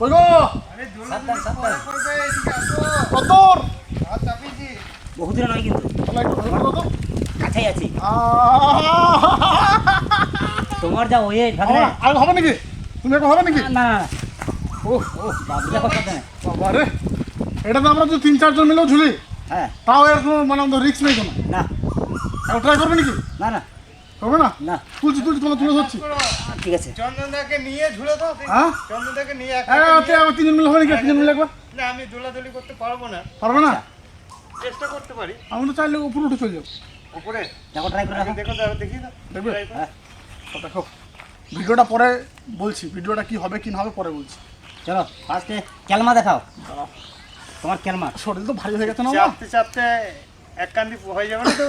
কই গো? আরে সাবধান, সাবধান। করবে এদিকে আসো। কতদূর? হাত চাপিয়েছি। বহু দূরে নয় কিন্তু, তাহলে একটু ধরে দাও তো। কাছেই আছি। আহ! তোমার যা ওয়েট ভাগনে। আর হবে নাকি? তুমি এখন হবে নাকি? না না না, ও বাবু দেখো সাবধানে। বাবা রে, এটা তো আমরা তো 3-4 জন মিলেও ঝুলি, হ্যাঁ, তাও এর কোনো মানে রিস্ক নেই কোনো। না এখন ট্রাই করবে নাকি? না না করবে না? না, তুলছি তুলে ধরছি। ঠিক আছে। চন্দনদাকে নিয়ে ঝুলে দাও দেখি। হ্যাঁ? চন্দনদাকে নিয়ে একা হ্যাঁ, একা নিয়ে- আমার 3 জন মিলে হবে নাকি? 3 জন মিলে একবার না আমি দোলাদুলি করতে পারবো না, পারবে না? চেষ্টা করতে পারি। আমি তো চাইলে উপরে উঠে চলে যাবো। উপরে দেখো, ট্রাই করে আগে রাখো। দেখো দাও, দেখি না দেখবে? Try করো। হ্যাঁ, দেখো, ভিডিওটা পরে বলছি, ভিডিওটা কি হবে কি না হবে পরে বলছি। চলো ফার্স্টে ক্যালমা দেখাও। তোমার ক্যালমা। শরীর তো ভারী হয়ে গেছে না? চাপতে চাপতে এক কান্দি হয়ে যাবে না তো?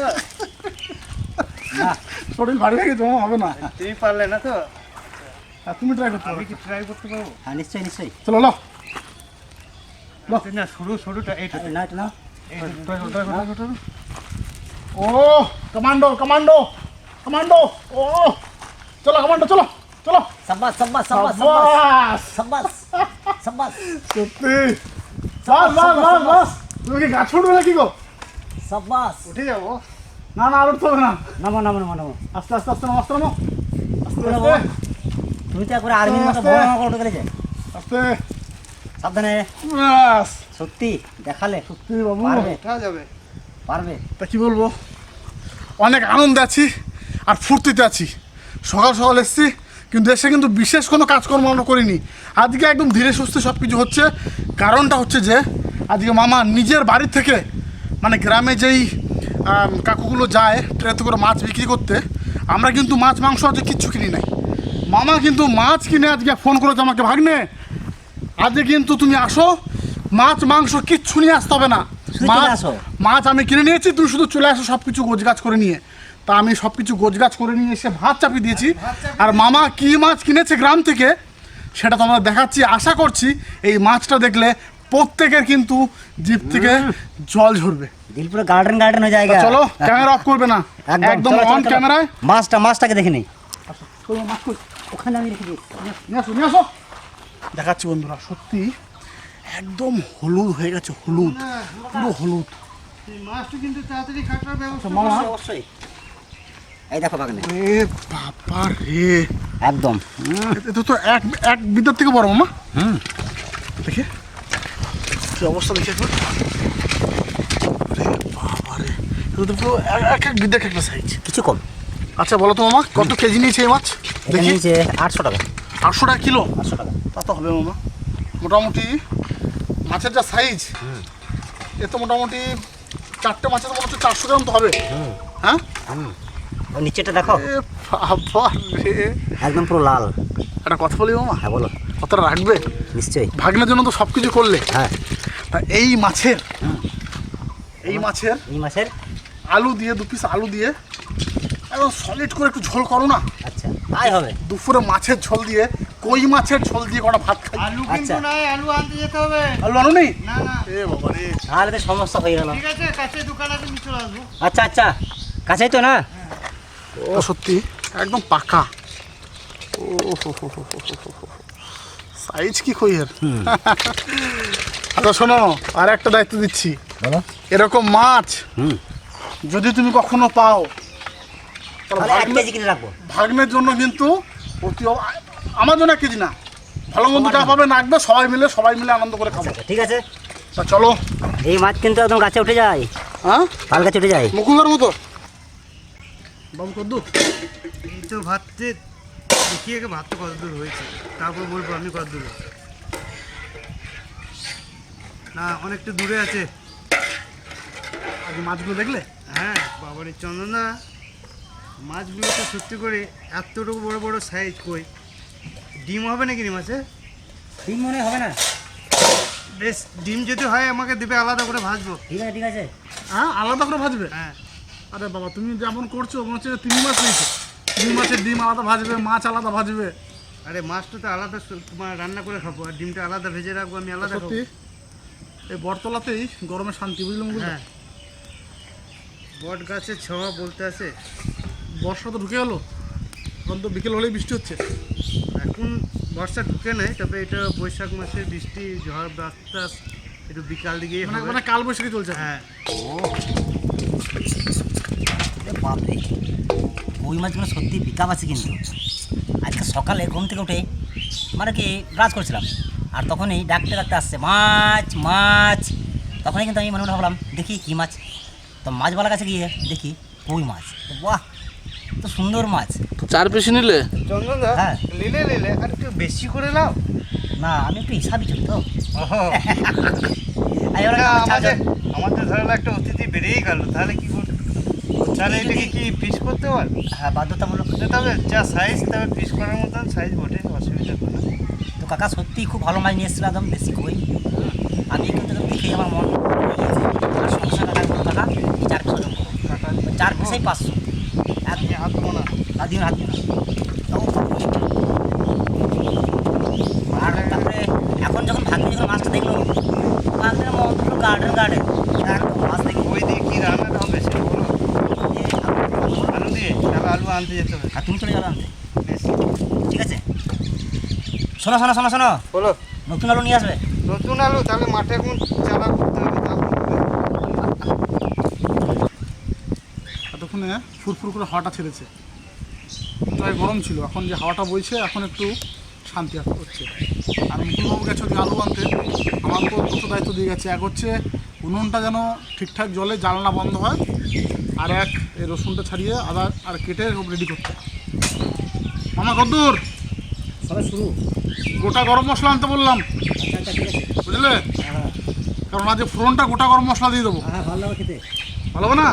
না, শরীর ভারী হয়ে গেছে, হবে না। তুমি পারলে না তো? আর তুমি ট্রাই করতে আমি পারবে। কি ট্রাই করতে পারবো? হ্যাঁ নিশ্চয়ই নিশ্চয়ই। চলো লো না শুরুটা এইটা না এটা নাও। ট্রাই করো। ও কমান্ডো কমান্ডো কমান্ডো, ও চলো কমান্ডো, চলো চলো। সাব্বাস সাব্বাস সাব্বাস সাব্বাস! সাব্বাস সাব্বাস সত্যি বাস বাস বাস বাস। তুমি কি গাছ উঠবে নাকি গো? সাব্বাস। উঠে যাবো। না না, আর উঠতে হবে না। নামো নামো নামো নামো। আস্তে আস্তে আস্তে নামো, আস্তে নামো, আস্তে চলো, আস্তে তুমি তো একবার আর্মির মতো আস্তে। বড় বড় করে উঠে গেলেছে। আস্তে। সাবধানে। বাস সত্যি দেখালে সত্যি বাবু। পারবে উঠা যাবে। পারবে। তা কি বলবো, অনেক আনন্দে আছি আর ফুর্তিতে আছি। সকাল সকাল এসেছি, কিন্তু এসে কিন্তু বিশেষ কোনো কাজকর্ম আমরা করিনি। আজকে একদম ধীরে সুস্থে সব কিছু হচ্ছে। কারণটা হচ্ছে যে আজকে মামা নিজের বাড়ি থেকে, মানে গ্রামে যেই কাকুগুলো যায় ট্রেতে করে মাছ বিক্রি করতে, আমরা কিন্তু মাছ মাংস আজকে কিচ্ছু কিনি নাই। মামা কিন্তু মাছ কিনে আজকে ফোন করেছে আমাকে, ভাগ্নে আজকে কিন্তু তুমি আসো, মাছ মাংস কিচ্ছু নিয়ে আসতে হবে না। শুধু চলে মাছ আসো। মাছ আমি কিনে নিয়েছি, তুমি শুধু চলে আসো সব কিছু গোছগাছ করে নিয়ে। তা আমি সব কিছু গোছগাছ করে নিয়ে এসে ভাত চাপিয়ে দিয়েছি। আর মামা কি মাছ কিনেছে গ্রাম থেকে সেটা তোমাদের দেখাচ্ছি। আশা করছি এই মাছটা দেখলে প্রত্যেকের কিন্তু জিভ থেকে জল ঝরবে। দিল পুরো গার্ডেন গার্ডেন হয়ে তা যায়গা। চলো ক্যামেরা অফ করবে না, একদম চলো, চলো, অন চলো। ক্যামেরায়। মাছটাকে দেখে নেই। মাছ কই? ওখানে আমি রেখে দিই। নিয়ে আসো দেখাচ্ছি বন্ধুরা, সত্যি একদম হলুদ হয়ে গেছে, হলুদ, পুরো হলুদ। এই মাছটা কিন্তু তাড়াতাড়ি কাটার ব্যবস্থা মামা অবশ্যই। এই দেখো বাগানে এ বাবা রে, একদম। এটা তো এক এক বিদ্যার থেকে বড় মামা। হুম, দেখে কি অবস্থা, দেখে একবার। রে বাবা রে, এটা তো পুরো এক এক বিদ্যা একটা সাইজ। কিছু কম। আচ্ছা বলো তো মামা, কত কেজি নিয়েছে এই মাছ? এটা দেখি। নিয়েছে 800 টাকা। 800 টাকা কিলো? 800 টাকা। তা তো হবে মামা, মোটামুটি মাছের যা সাইজ, এ তো মোটামুটি 4টে মাছের তো মনে হচ্ছে 400 গ্রাম তো হবে। হ্যাঁ, ওই নিচেটা দেখো, এ বাবা রে। একদম পুরো লাল। একটা কথা বলি মামা, হ্যাঁ বলো। কতটা রাখবে? নিশ্চয়ই। ভাগ্নের জন্য তো সব কিছু করলে, হ্যাঁ, তা এই মাছের এই মাছের এই মাছের। আলু দিয়ে 2 পিস আলু দিয়ে একদম সলিড করে একটু ঝোল করো না। আচ্ছা, তাই হবে। দুপুরে মাছের ঝোল দিয়ে, কই মাছের ঝোল দিয়ে কটা ভাত খাই। আলু কিন্তু আচ্ছা। নাই, আলু আনতে যেতে হবে। আলু আনো নেই? না না এ বাবা রে, তাহলে তো সমস্যা হয়ে গেল। ঠিক আছে, কাছে দোকান আছে, আমি চলে আসবো। আচ্ছা আচ্ছা, কাছেই তো না? ও সত্যি একদম পাকা। ও সাইজ কি কইয়ের। আচ্ছা শোনো, আর একটা দায়িত্ব দিচ্ছি। বলো। এরকম মাছ হুম, যদি তুমি কখনো পাও, তাহলে তাহলে 1 কেজি কিনে রাখবো। ভাগ্নের জন্য কিন্তু আমার জন্য 1 কেজি না, ভালো মন্দ যা পাবে রাখবে, সবাই মিলে আনন্দ করে খাবো। আচ্ছা, ঠিক আছে। তা চলো। এই মাছ কিন্তু একদম গাছে উঠে যায়, হ্যাঁ, পাল গাছে উঠে যায়। মুকুলের মতো। বাবু কদ্দু এই তো ভাততে দেখিয়ে ভাতটা কত দূর হয়েছে, তারপর বলবো আমি কত দূর। না অনেকটা দূরে আছে। আগে মাছগুলো দেখলে? হ্যাঁ বাবারে চন্দনা, মাছগুলো তো সত্যি করে এতটুকু বড় বড় সাইজ, কই ডিম হবে নাকি রে মাছে? ঠিক মনে হবে না। বেশ, ডিম যদি হয় আমাকে দেবে, আলাদা করে ভাজবো। ঠিক আছে ঠিক আছে। হ্যাঁ, আলাদা করে ভাজবে? হ্যাঁ আরে বাবা, তুমি যেমন করছো মনে হচ্ছে 3 মাছ নিয়েছো। 3 মাছের ডিম আলাদা ভাজবে, মাছ আলাদা ভাজবে। আরে মাছটা তো আলাদা তোমার রান্না করে খাবো, আর ডিমটা আলাদা ভেজে রাখবো, আমি আলাদা খাবো। সত্যি এই বটতলাতেই গরমে শান্তি, বুঝলাম বুঝলাম। হ্যাঁ, বট গাছের ছোঁয়া বলতে আছে। বর্ষা তো ঢুকে গেলো, এখন তো বিকেল হলেই বৃষ্টি হচ্ছে। এখন বর্ষা ঢুকে নেই, তবে এটা বৈশাখ মাসে বৃষ্টি ঝড় বাতাস একটু বিকাল দিকেই মানে হবে। মানে কাল বৈশাখী চলছে। হ্যাঁ, বাপরে, কই মাছগুলো সত্যি পিকাপ আছে কিন্তু। আজকে সকালে ঘুম থেকে উঠে মানে কি ব্রাশ করছিলাম, আর তখনই ডাকতে ডাকতে আসছে মাছ মাছ। তখনই কিন্তু আমি মনে মনে ভাবলাম দেখি কী মাছ। তো মাছওয়ালার কাছে গিয়ে দেখি কই মাছ। তো বাহ, তো সুন্দর মাছ। তো 4 পিস নিলে? চন্দনদা হ্যাঁ। নিলে আর একটু বেশি করে নাও। না, আমি একটু হিসাবই চলি তো। ওহো, আমি ভাবলাম, না, ছাড়, আমাদের ধরো একটা অতিথি বেরিয়েই গেল, তাহলে কি করবো? তাহলে এটাকে কি পিস করতে পারবো? হ্যাঁ, বাধ্যতামূলক। তবে যা সাইজ, তবে পিস করার মতন সাইজ বটে, অসুবিধা হবে না। তো কাকা সত্যিই খুব ভালো মাছ নিয়ে এসেছিল, একদম দেশি কই। আমি কিন্তু একদম দেখেই আমার মন ভরে গিয়েছে। আর সমস্যা কাকা বলো কাকা, এই 4 পিস ওজন করো। কাটা 4 পিসেই 500। আপনি হাত দেবো না। হাত দিন হাত দিন। আর তারপরে এখন যখন ভাগ্নে যখন মাছটা দেখলো, ভাগ্নের মন পুরো গার্ডেন একদম মাছ দেখি। ওই দিয়ে কি রান্নাটা হবে সেটা বলো। আলু দিয়ে, তাহলে আলু আনতে যেতে হবে। আর তুমি চলে যাবে আনতে, বেশ, ঠিক আছে? শোনো শোনো শোনো শোনো, বলো। নতুন আলু নিয়ে আসবে। নতুন আলু, তাহলে মাঠে এখন চারা করতে হবে, তাহলে হবে। এতক্ষণে ফুরফুর করে হাওয়াটা ছেড়েছে, প্রায় গরম ছিল। এখন যে হাওয়াটা বইছে এখন একটু শান্তি হচ্ছে। আর মুকুলবাবু গেছে ওদিকে আলু আনতে, আমার উপর দুটো দায়িত্ব দিয়ে গেছে। এক হচ্ছে উনুনটা যেন ঠিকঠাক জলে জানলা বন্ধ হয়, আর এক এই রসুনটা ছাড়িয়ে আদা আর কেটে সব রেডি করতে। মামা কদ্দূর? সবাই শুরু। গোটা গরম মশলা আনতে বললাম, আচ্ছা ঠিক আছে। বুঝলে? হ্যাঁ কারণ আজ ফোড়নটা গোটা গরম মশলা দিয়ে দেবো, হ্যাঁ, ভালো লাগবে খেতে। ভালো হবে না?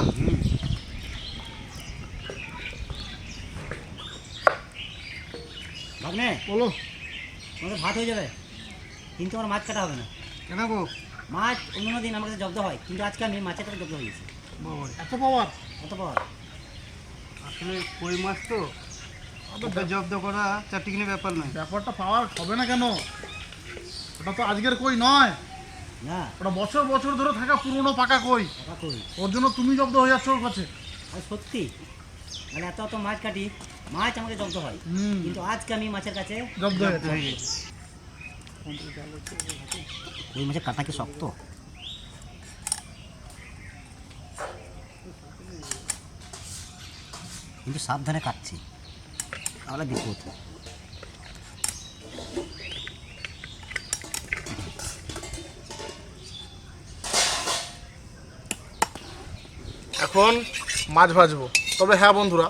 ভাগ্নে, বলো। তোমাদের ভাত হয়ে যাবে, কিন্তু আমার মাছ কাটা হবে না। কেন গো? মাছ অন্য দিন আমার কাছে জব্দ হয়, কিন্তু আজকে আমি মাছের কাছে জব্দ হয়ে গেছি। বাবা, এত পাওয়ার? কত পাওয়ার? আসলে কই মাছ তো ওটা জব্দ করা চারটিখানি ব্যাপার নয়। ব্যাপারটা পাওয়ার হবে না কেন? ওটা তো আজকের কই নয়, না, ওটা বছর বছর ধরে থাকা পুরনো পাকা কই। টাকা কই? ওর জন্য তুমি জব্দ হয়ে যাচ্ছ ওর কাছে। আর সত্যি মানে এত এত মাছ কাটি, মাছ আমাকে জব্দ হয়, হুম, কিন্তু আজকে আমি মাছের কাছে জব্দ হয়ে জব্দ হয়ে গেছে। গেছে। ওই মাছের কাটা কি শক্ত। কিন্তু সাবধানে কাটছি, তাহলে বিপদ। এখন মাছ ভাজবো। তবে হ্যাঁ বন্ধুরা,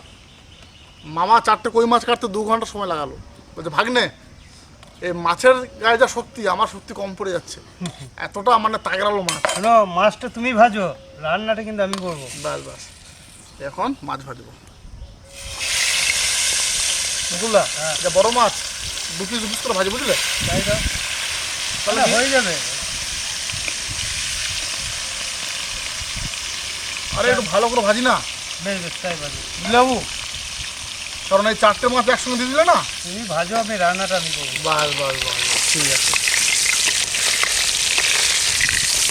মামা 4টে কই মাছ কাটতে 2 ঘন্টা সময় লাগালো। বলছে ভাগ্নে, এই মাছের গায়ে যা শক্তি, আমার শক্তি কম পড়ে যাচ্ছে। এতটা মানে তাগড়ালো মাছ। শোনো, মাছটা তুমি ভাজো, রান্নাটা কিন্তু আমি করবো। বাস বাস, এখন মাছ ভাজবো। মুকুলদা, এটা বড় মাছ, 2 পিস করে ভাজি, বুঝলে? তাই দাও, তাহলে হয়ে যাবে। আরে একটু ভালো করে ভাজি না, বেশ বেশ, তাই ভাজো। বুঝলাবু? কারণ এই 4টে মাছ একসঙ্গে দিয়ে দিলে না। তুমি ভাজো, আমি রান্নাটা আমি করবো। বাস বাস বাস, ঠিক আছে।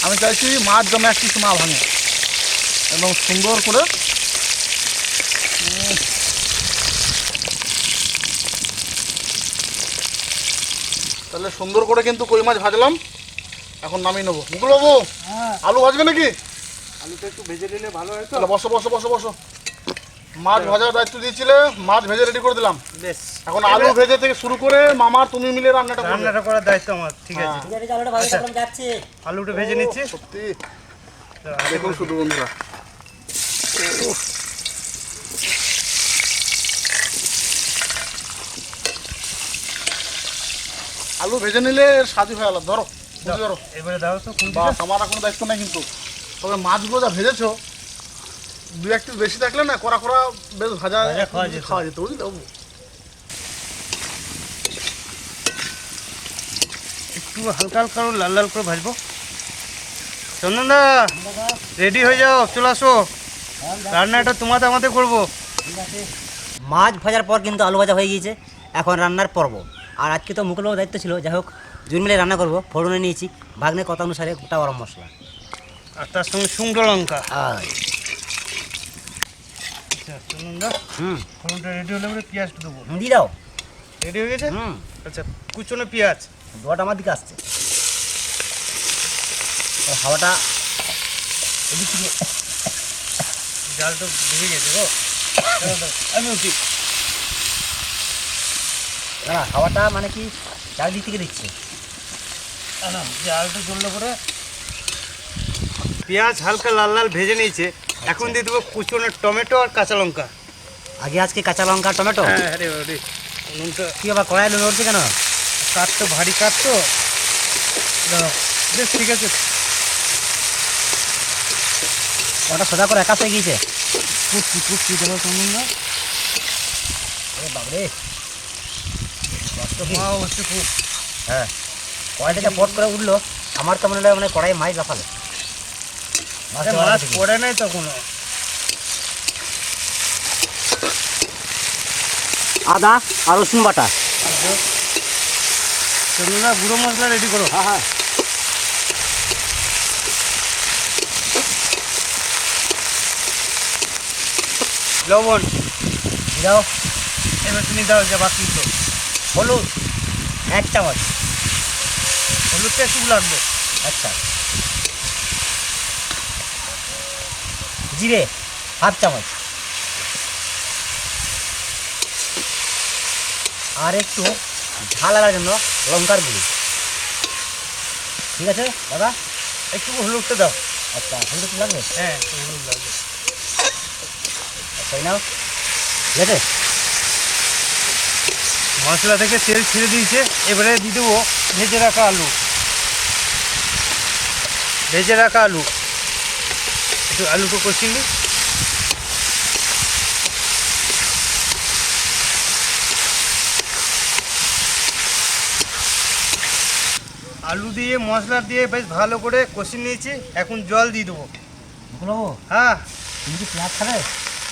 আমি চাইছি মাছ যেন এক কিছু না ভাঙে, একদম সুন্দর করে। তাহলে সুন্দর করে কিন্তু কই মাছ ভাজলাম, এখন নামিয়ে নেবো। মুকুলবাবু, হ্যাঁ, আলু ভাজবে নাকি? আলুটা একটু ভেজে নিলে ভালো হয় তো। তাহলে বসো বসো বসো বসো। মাছ ভাজার দায়িত্ব দিয়েছিলে, মাছ ভেজে রেডি করে দিলাম। বেশ, এখন আলু ভেজে থেকে শুরু করে মামা আর তুমি মিলে রান্নাটা করবে। রান্নাটা করার দায়িত্ব আমার, ঠিক আছে। ঠিক আছে, আলুটা ভালো থাকলাম, যাচ্ছে। আলুটা ভেজে নিচ্ছি। সত্যি দেখুন শুধু বন্ধুরা, উফ। আলু ভেজে নিলে এর স্বাদই হয়ে গেল। ধরো বুঝে ধরো। এবারে দাও তো খুন্তিটা। বাস, আমার আর কোনো দায়িত্ব নাই কিন্তু। তবে মাছগুলো যা ভেজেছো, 2-1 পিস বেশি থাকলে না কড়া কড়া বেশ ভাজা ভাজা খাওয়া যেত। খাওয়া যেত, বুঝলে বাবু? একটু হালকা হালকা করে লাল লাল করে ভাজবো। চন্দনদা, রেডি হয়ে যাও, চলে আসো। রান্নাটা তোমাদের আমাদের করবো। ঠিক আছে। মাছ ভাজার পর কিন্তু আলু ভাজা হয়ে গিয়েছে, এখন রান্নার পর্ব। আর আজকে তো মুকুলবাবুর দায়িত্ব ছিল, যাই হোক জুন মিলে রান্না করবো। ফোড়নে নিয়েছি ভাগ্নের কথা অনুসারে গোটা গরম মশলা, আর তার সঙ্গে শুকনো লঙ্কা। আর আচ্ছা চন্দনদা, হুম ফোড়নটা রেডি হলে পরে পেঁয়াজ দেবো। দিয়ে দাও। রেডি হয়ে গেছে? হুম আচ্ছা, কুচনো পেঁয়াজ। ধোয়াটা আমার দিকে আসছে, আর হাওয়াটা এদিক থেকে জালটা ভেঙে গেছে গো। আমি উঠি। না হাওয়াটা মানে কি চারিদিক থেকে দিচ্ছে। জালটা জ্বললে পরে পেঁয়াজ হালকা লাল লাল ভেজে নিয়েছে। এখন দিয়ে দেবো কুচনো টমেটো আর কাঁচা লঙ্কা। আগে আজকে কাঁচা লঙ্কা টমেটো, হ্যাঁ রে রে, নুনটা কি আবার কড়াই নুন উঠছে কেন? কাটতো, ভারী কাটতো। দাঁড়াও, বেশ ঠিক আছে। ওটা সোজা করে একা হয়ে গিয়েছে। কুচি দেবো সম্বন্ধ। বাবরে কষ্ট কি? মা হচ্ছে খুব। হ্যাঁ কড়াইটা পট করে উঠলো, আমার কেমন হলো মানে কড়াই মাছ লাফালো। আরে মাছ পড়ে নাই তখন। আদা আর রসুন বাটা। চন্দনদা গুঁড়ো মশলা রেডি করো। হ্যাঁ হ্যাঁ লবণ দাও। এবার তুমি দাও, যা বাকি তো। হলুদ 1 চামচ। হলুদটা একটু লাগবে। আচ্ছা জিরে 1/2 চামচ, আর একটু ঝাল লাগার জন্য লঙ্কার গুঁড়ি। ঠিক আছে দাদা? একটু হলুদটা দাও। আচ্ছা হলুদ একটু লাগবে? হ্যাঁ একটু হলুদ লাগবে। আচ্ছা এই নাও। ঠিক আছে মশলা থেকে তেল ছেড়ে দিয়েছে। এবারে দিয়ে দেবো ভেজে রাখা আলু। ভেজে রাখা আলু একটু আলুকে কষিয়ে নিই। আলু দিয়ে মশলা দিয়ে বেশ ভালো করে কষিয়ে নিয়েছি। এখন জল দিয়ে দেবো। বলো হ্যাঁ, তুমি কি পেঁয়াজ খাবে?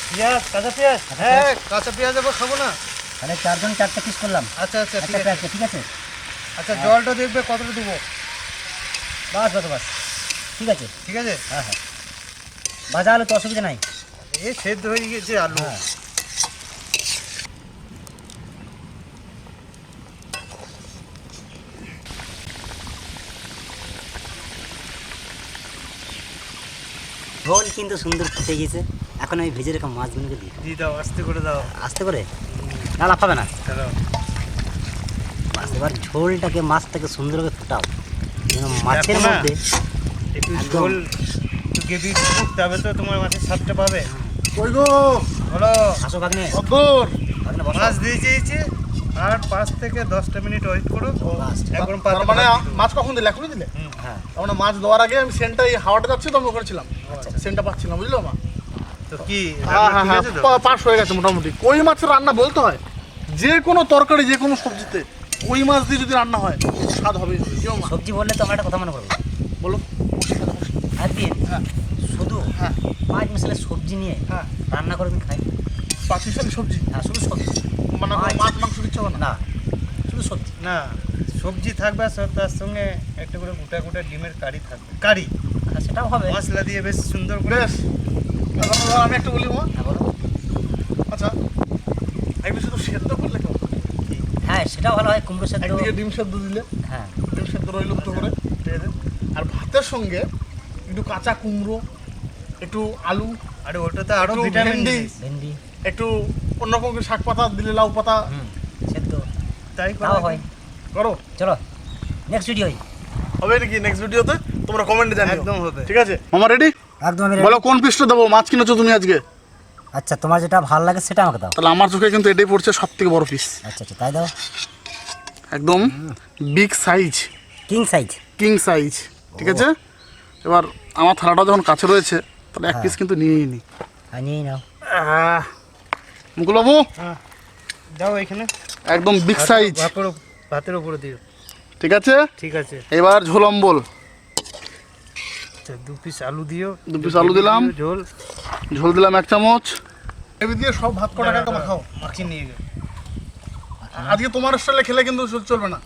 পেঁয়াজ, কাঁচা পেঁয়াজ। হ্যাঁ, কাঁচা পেঁয়াজ দেবো, খাবো না। তাহলে 4 জন 4টা পিস করলাম। আচ্ছা আচ্ছা, ঠিক একটা আছে। পেঁয়াজ, ঠিক আছে? আচ্ছা, জলটা দেখবে কতটা দেবো। বাস বাস বাস, ঠিক আছে। ঠিক আছে। হ্যাঁ হ্যাঁ ভাজা আলু তো অসুবিধা নাই। এ সেদ্ধ হয়ে গেছে আলু। হ্যাঁ ঝোল কিন্তু সুন্দর ফুটে গেছে। এখন আমি ভেজে রেখে মাছগুলোকে দিই। দিয়ে দাও, আস্তে করে দাও। আস্তে করে, না লাফাবে না। দাও। এবার ঝোলটাকে মাছটাকে সুন্দরভাবে ফুটাও, যেন মাছের দেখো না, মধ্যে একটু একদম। ঝোল, একটু গ্রেভি, তবে তো তোমার মাছের স্বাদটা পাবে। কই গো বলো। আসো ভাগ্নে, অদ্দূর ভাগ্নে বসো। মাছ দিয়ে চেয়েছি, আর 5 থেকে 10টা মিনিট ওয়েট করো। বাস, একদম তার পাতলা মানে ভাত দিয়ে দেবো। মাছ কখন দিলে? এখনই দিলে? হ্যাঁ তার মানে মাছ দেওয়ার আগে আমি সেন্টটা, এই হাওয়াটা যাচ্ছে তো আমি ওখানে ছিলাম, সেন্টটা পাচ্ছিলাম, বুঝলো মা? তো কি হ্যাঁ রান্না হ্যাঁ ঠিক হ্যাঁ, আছে তো? পাস হয়ে গেছে মোটামুটি। কই মাছের রান্না বলতে হয়, যে কোনো তরকারি, যে কোনো সবজিতে কই মাছ দিয়ে যদি রান্না হয় স্বাদ হবেই হবে। কেউ মা সবজি বললে তো আমার একটা কথা মনে পড়বে। বলো। একদিন হ্যাঁ শুধু হ্যাঁ 5 মিশালে সবজি নিয়ে হ্যাঁ, রান্না করে আমি খাই। পাকিস্তানি সবজি, হ্যাঁ শুধু সবজি, মানে কোনো মাছ। মাছ মাংস কিচ্ছু হবে না? না শুধু সবজি। না, সবজি থাকবে আর তার সঙ্গে একটা করে গোটা গোটা ডিমের কারি থাকবে। কারি হ্যাঁ সেটাও হবে। মশলা দিয়ে বেশ সুন্দর করে। বেশ, তাহলে আমি একটা বলি মা। হ্যাঁ বলো। আচ্ছা, একটু শুধু সেদ্ধ করলে কেমন? হ্যাঁ সেটাও ভালো হয়, কুমড়ো সেদ্ধ। একদিকে ডিম সেদ্ধ দিলে, হ্যাঁ ডিম সেদ্ধ রইল দুটো করে, ঠিক আছে? আর ভাতের সঙ্গে একটু কাঁচা কুমড়ো, একটু আলু, আরে ওটাতে আরো একটু ভিটামিন ভেন্ডি, ভেন্ডি, একটু অন্যরকম করে শাক পাতা দিলে, লাউ পাতা, সেদ্ধ, তাই তাও করা হয়। করো। চলো নেক্সট ভিডিও। হবে নাকি নেক্সট ভিডিওতে? তোমরা কমেন্টে জানিও। একদম হবে। ঠিক আছে মামা, রেডি? একদম আমি বলো কোন পিসটা দেবো? মাছ কিনেছো তুমি আজকে, আচ্ছা তোমার যেটা ভালো লাগে সেটা আমাকে দাও। তাহলে আমার চোখে কিন্তু এটাই পড়ছে সব থেকে বড় পিস, আচ্ছা আচ্ছা তাই দাও। একদম big size, king size. King size, ঠিক আছে? এবার আমার থালাটা যখন কাছে রয়েছে, তাহলে এক হ্যাঁ। পিস কিন্তু নিয়েই নি। হ্যাঁ নিয়ে নাও। মুকুলবাবু, হ্যাঁ, দাও এখানে। একদম বিগ সাইজ, ভাতের উপরে দিও। ঠিক আছে? ঠিক আছে। এবার ঝোল অম্বল, আচ্ছা, 2 পিস আলু দিও। 2 পিস আলু দিলাম, ঝোল ঝোল দিলাম 1 চামচ। এবার দিয়ে সব ভাত কটা একদম খাও। মাখিয়ে নিয়ে গেল। আজকে তোমার স্টাইলে খেলে কিন্তু চলবে না।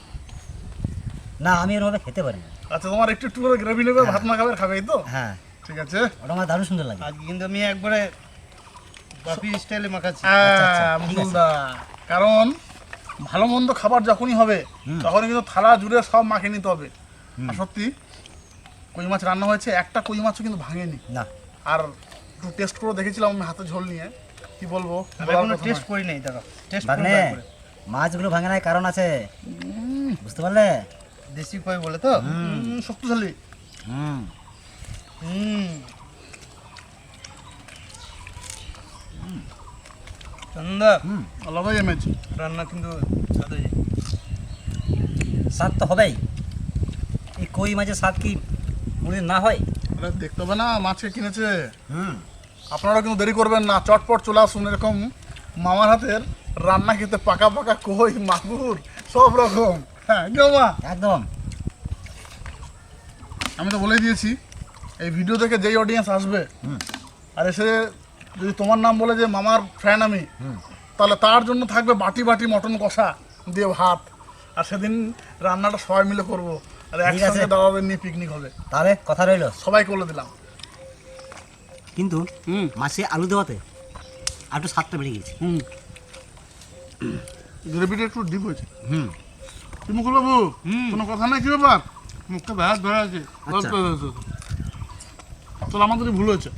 না আমি এরভাবে খেতে পারি না। আচ্ছা, তোমার একটু একটু করে গ্রেভি নেবে, ভাত মাখাবে, খাবে, এই তো? হ্যাঁ ঠিক আছে। ওটা আমার দারুণ সুন্দর লাগে। আজকে কিন্তু আমি একবারে বাপি স্টাইলে মাখাচ্ছি। আচ্ছা, ঠিক আছে। মুকুলদা, কারণ ভালো মন্দ খাবার যখনই হবে তখনই কিন্তু থালা জুড়ে সব মাখিয়ে নিতে হবে। আর সত্যি কই মাছ রান্না হয়েছে, একটা কই মাছও কিন্তু ভাঙেনি। না আর একটু টেস্ট করে দেখেছিলাম আমি হাতে ঝোল নিয়ে, কি বলবো, আমি এখনো টেস্ট করি নাই, দেখো টেস্ট ভাগ্নে মাছগুলো ভাঙে নাই কারণ আছে, বুঝতে পারলে? দেশি কই বলে তো। শক্তিশালী। হুম চন্দনদা আলাদাই এমেজ। রান্না কিন্তু স্বাদ হয়েছে। স্বাদ তো হবেই, এই কই মাছের স্বাদ কি কোনোদিন না হয়? আরে দেখতে হবে না, মাছকে কিনেছে। হুম আপনারা কিন্তু দেরি করবেন না, চটপট চলে আসুন। এরকম মামার হাতের রান্না খেতে, পাকা পাকা কই, মাগুর, সব রকম। হ্যাঁ কি মামা? একদম। আমি তো বলেই দিয়েছি, এই ভিডিও দেখে যেই অডিয়েন্স আসবে আর এসে যদি তোমার নাম বলে যে মামার ফ্যান আমি, তাহলে তার জন্য থাকবে বাটি বাটি মটন কষা দিয়ে ভাত। আর সেদিন রান্নাটা সবাই মিলে করবো, আর ঠিক আছে। একসঙ্গে দাদাদের নিয়ে পিকনিক হবে। তাহলে কথা রইলো, সবাইকে বলে দিলাম। কিন্তু মাছে আলু দেওয়াতে আর একটু স্বাদটা বেড়ে গেছে। গ্রেভিটা একটু ডিপ হয়েছে। হুম কি মুকুল বাবু, কোনো কথা নাই? কি ব্যাপার? মুখটা ভাত ধরে আছে। আচ্ছা। তাহলে আমাদেরই ভুল হয়েছে।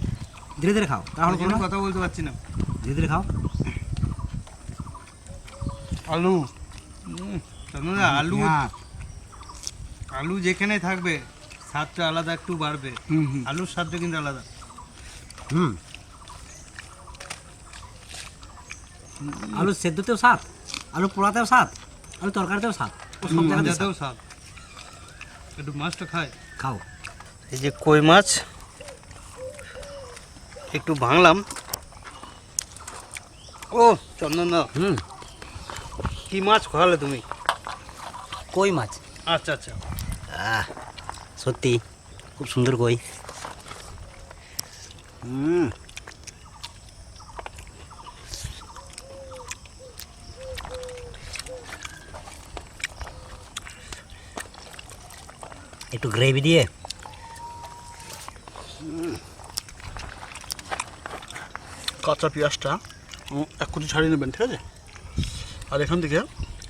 ধীরে ধীরে খাও, তাহলে কোনো কথা বলতে পারছি না। ধীরে ধীরে খাও। আলু চন্দনদা আলু, হ্যাঁ। আলু যেখানে থাকবে স্বাদটা আলাদা একটু বাড়বে। আলুর স্বাদটা কিন্তু আলাদা। হুম আলু সেদ্ধতেও স্বাদ, আলু পোড়াতেও স্বাদ, আলু তরকারিতেও স্বাদ, ও সব জায়গাতে যাতেও স্বাদ। একটু মাছটা খায়। খাও। এই যে কই মাছ একটু ভাঙলাম। ও চন্দনদা, কি মাছ খাওয়ালে তুমি? কই মাছ। আচ্ছা আচ্ছা। সত্যি খুব সুন্দর কই। একটু গ্রেভি দিয়ে কাঁচা পেঁয়াজটা এক কুচি ছাড়িয়ে নেবেন, ঠিক আছে? আর এখান থেকে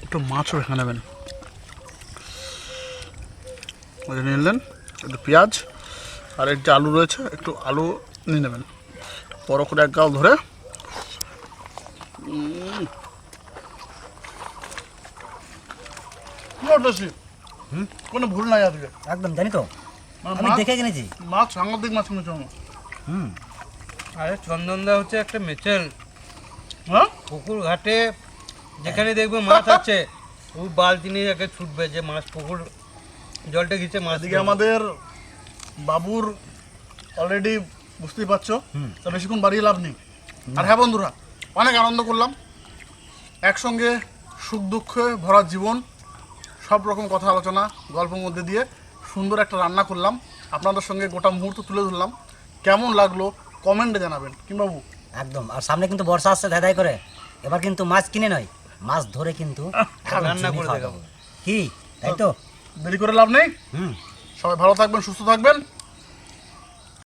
একটু মাছও রেখে নেবেন। নিয়ে নিলেন একটু পেঁয়াজ, আর এর যে আলু রয়েছে একটু আলু নিয়ে নেবেন, বড় করে এক গাল ধরে। কোনো ভুল নাই আজকে। একদম জানি তো, মানে আমি মাছ- দেখে কিনেছি। মাছ সাংঘাতিক মাছ কিনেছে আমার। আরে চন্দনদা হচ্ছে একটা মেচেল। হ্যাঁ, পুকুর ঘাটে যেখানে দেখবে মাছ আছে ও বালতি নিয়ে একে ছুটবে যে মাছ, পুকুর জলটা ঘিচে মাছ এদিকে আমাদের বাবুর অলরেডি বুঝতেই পারছো, তা বেশিক্ষণ বাড়িয়ে লাভ নেই। আর হ্যাঁ বন্ধুরা, অনেক আনন্দ করলাম একসঙ্গে, সুখ দুঃখে ভরা জীবন, সব রকম কথা আলোচনা গল্পের মধ্যে দিয়ে সুন্দর একটা রান্না করলাম, আপনাদের সঙ্গে গোটা মুহূর্ত তুলে ধরলাম। কেমন লাগলো কমেন্টে জানাবেন। কি বাবু? একদম। আর সামনে কিন্তু বর্ষা আসছে ধাই করে, এবার কিন্তু মাছ কিনে নয়, মাছ ধরে কিন্তু একদম রান্না জমে করে খাওয়া দেখাবো। যাবে। কি তাই তো? দেরি করে লাভ নেই। হুম সবাই ভালো থাকবেন, সুস্থ থাকবেন।